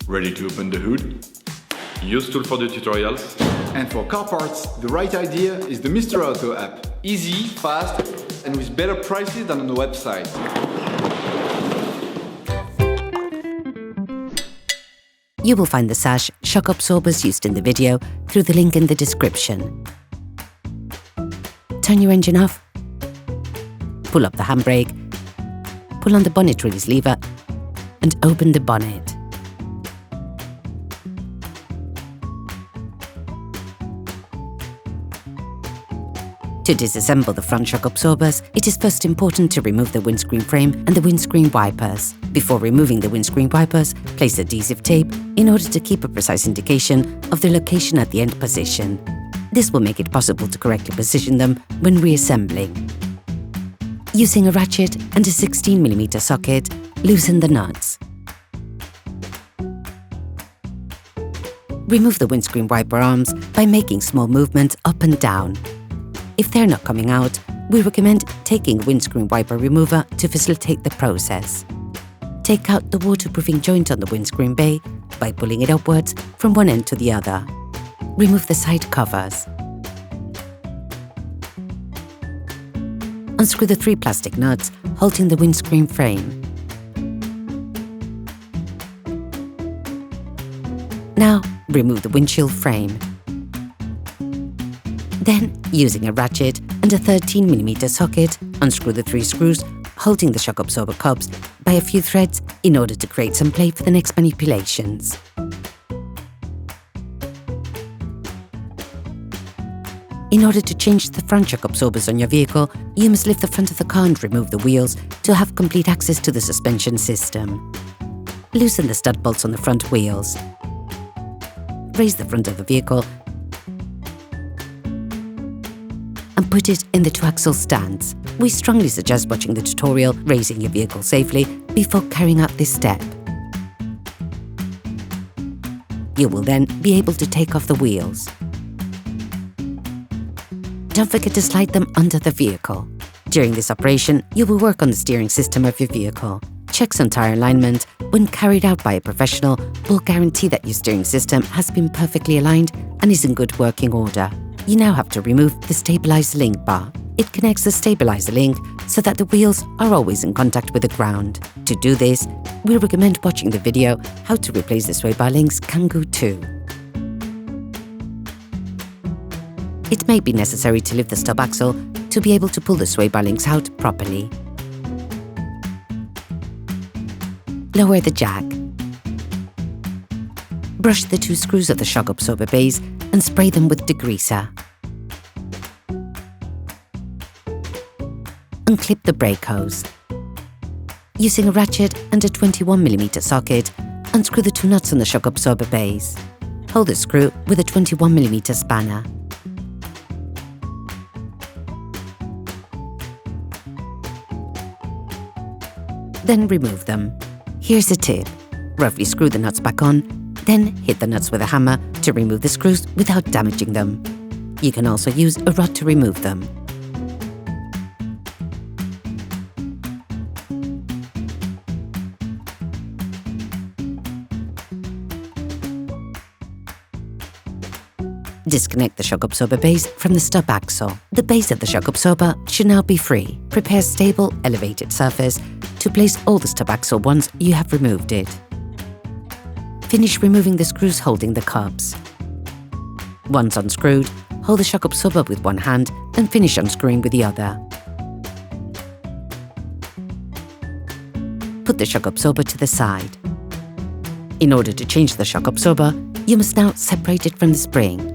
Ready to open the hood? UseTool for the tutorials. And for car parts, the right idea is the Mr. Auto app. Easy, fast, and with better prices than on the website. You will find the sash shock absorbers used in the video through the link in the description. Turn your engine off. Pull up the handbrake. Pull on the bonnet release lever and open the bonnet. To disassemble the front shock absorbers, it is first important to remove the windscreen frame and the windscreen wipers. Before removing the windscreen wipers, place adhesive tape in order to keep a precise indication of their location at the end position. This will make it possible to correctly position them when reassembling. Using a ratchet and a 16mm socket, loosen the nuts. Remove the windscreen wiper arms by making small movements up and down. If they're not coming out, we recommend taking a windscreen wiper remover to facilitate the process. Take out the waterproofing joint on the windscreen bay by pulling it upwards from one end to the other. Remove the side covers. Unscrew the 3 plastic nuts holding the windscreen frame. Now, remove the windshield frame. Then, using a ratchet and a 13mm socket, unscrew the 3 screws holding the shock absorber cubs by a few threads in order to create some play for the next manipulations. In order to change the front shock absorbers on your vehicle, you must lift the front of the car and remove the wheels to have complete access to the suspension system. Loosen the stud bolts on the front wheels. Raise the front of the vehicle and put it in the 2-axle stance. We strongly suggest watching the tutorial raising your vehicle safely before carrying out this step. You will then be able to take off the wheels. Don't forget to slide them under the vehicle. During this operation, you will work on the steering system of your vehicle. Checks on tire alignment, when carried out by a professional, will guarantee that your steering system has been perfectly aligned and is in good working order. You now have to remove the stabilizer link bar. It connects the stabilizer link so that the wheels are always in contact with the ground. To do this, we recommend watching the video How to Replace the Sway Bar Links Kangoo 2. It may be necessary to lift the stub axle to be able to pull the sway bar links out properly. Lower the jack. Brush the 2 screws of the shock absorber base and spray them with degreaser. Unclip the brake hose. Using a ratchet and a 21mm socket, unscrew the 2 nuts on the shock absorber base. Hold the screw with a 21mm spanner. Then remove them. Here's a tip. Roughly screw the nuts back on, then hit the nuts with a hammer to remove the screws without damaging them. You can also use a rod to remove them. Disconnect the shock absorber base from the stub axle. The base of the shock absorber should now be free. Prepare a stable, elevated surface to place all the stub axle once you have removed it. Finish removing the screws holding the cubs. Once unscrewed, hold the shock absorber with one hand and finish unscrewing with the other. Put the shock absorber to the side. In order to change the shock absorber, you must now separate it from the spring.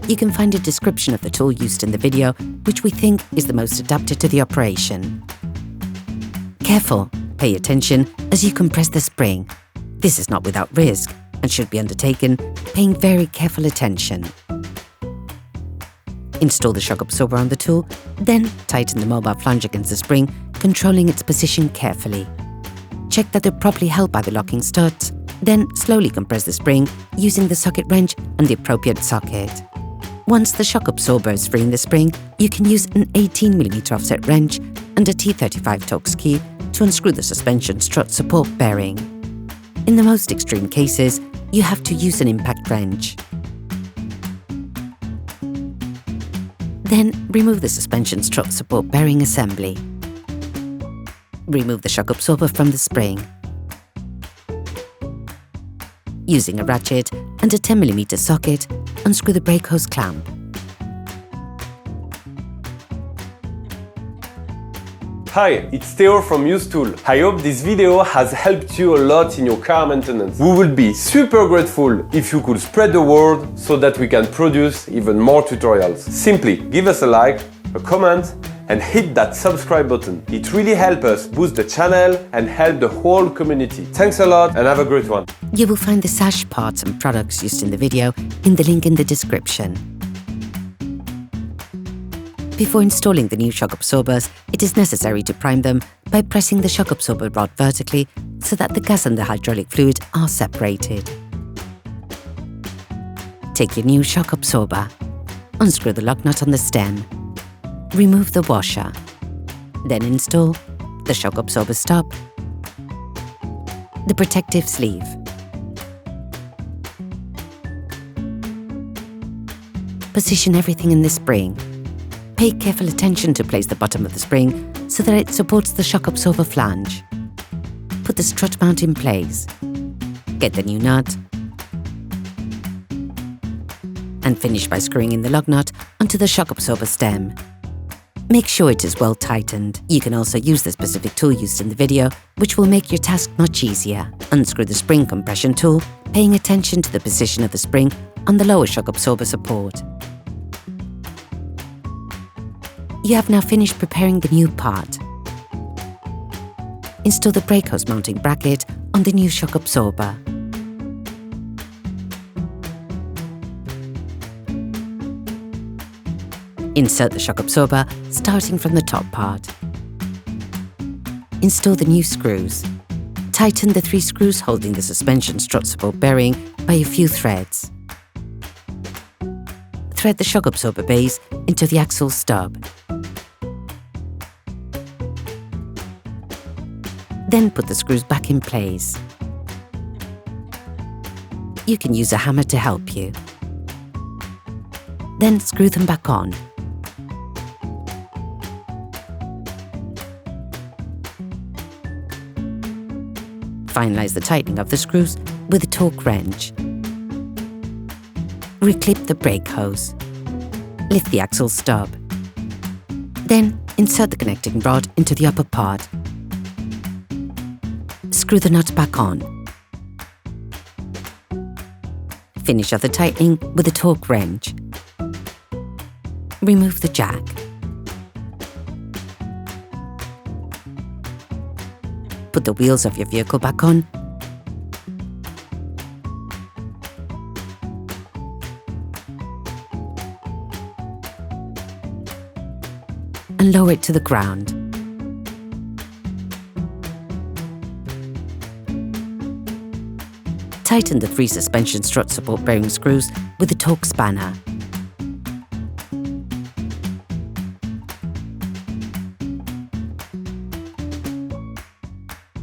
You can find a description of the tool used in the video, which we think is the most adapted to the operation. Careful, pay attention as you compress the spring. This is not without risk and should be undertaken paying very careful attention. Install the shock absorber on the tool, then tighten the mobile flange against the spring, controlling its position carefully. Check that they're properly held by the locking studs, then slowly compress the spring using the socket wrench and the appropriate socket. Once the shock absorber is free in the spring, you can use an 18mm offset wrench and a T35 Torx key to unscrew the suspension strut support bearing. In the most extreme cases, you have to use an impact wrench. Then remove the suspension strut support bearing assembly. Remove the shock absorber from the spring. Using a ratchet and a 10mm socket, unscrew the brake hose clamp. Hi, it's Theo from UseTool. I hope this video has helped you a lot in your car maintenance. We would be super grateful if you could spread the word so that we can produce even more tutorials. Simply give us a like, a comment, and hit that subscribe button. It really helps us boost the channel and help the whole community. Thanks a lot and have a great one. You will find the sash parts and products used in the video in the link in the description. Before installing the new shock absorbers, it is necessary to prime them by pressing the shock absorber rod vertically so that the gas and the hydraulic fluid are separated. Take your new shock absorber, unscrew the lock nut on the stem, remove the washer, then install the shock absorber stop, the protective sleeve, position everything in the spring. Pay careful attention to place the bottom of the spring so that it supports the shock absorber flange. Put the strut mount in place. Get the new nut. And finish by screwing in the lug nut onto the shock absorber stem. Make sure it is well tightened. You can also use the specific tool used in the video, which will make your task much easier. Unscrew the spring compression tool, paying attention to the position of the spring on the lower shock absorber support. You have now finished preparing the new part. Install the brake hose mounting bracket on the new shock absorber. Insert the shock absorber starting from the top part. Install the new screws. Tighten the 3 screws holding the suspension strut support bearing by a few threads. Thread the shock absorber base into the axle stub. Then put the screws back in place. You can use a hammer to help you. Then screw them back on. Finalize the tightening of the screws with a Torx wrench. Reclip the brake hose. Lift the axle stub. Then insert the connecting rod into the upper part. Screw the nut back on. Finish off the tightening with a Torx wrench. Remove the jack. Put the wheels of your vehicle back on. And lower it to the ground. Tighten the 3 suspension strut support bearing screws with a Torx spanner.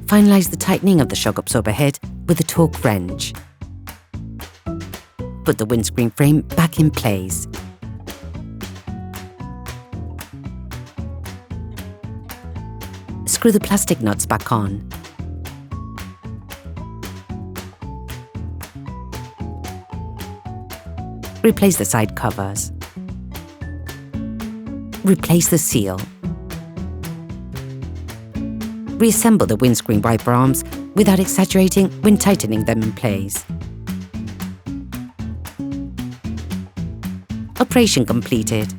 Finalize the tightening of the shock absorber head with a Torx wrench. Put the windscreen frame back in place. Screw the plastic nuts back on. Replace the side covers. Replace the seal. Reassemble the windscreen wiper arms without exaggerating when tightening them in place. Operation completed.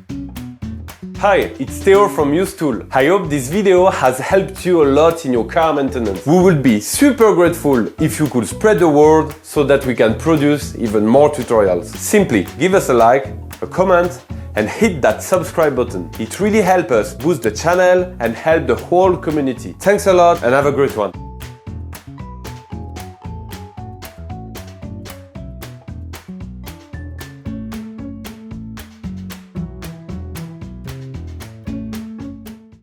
Hi, it's Theo from UseTool. I hope this video has helped you a lot in your car maintenance. We would be super grateful if you could spread the word so that we can produce even more tutorials. Simply give us a like, a comment, and hit that subscribe button. It really helps us boost the channel and help the whole community. Thanks a lot and have a great one.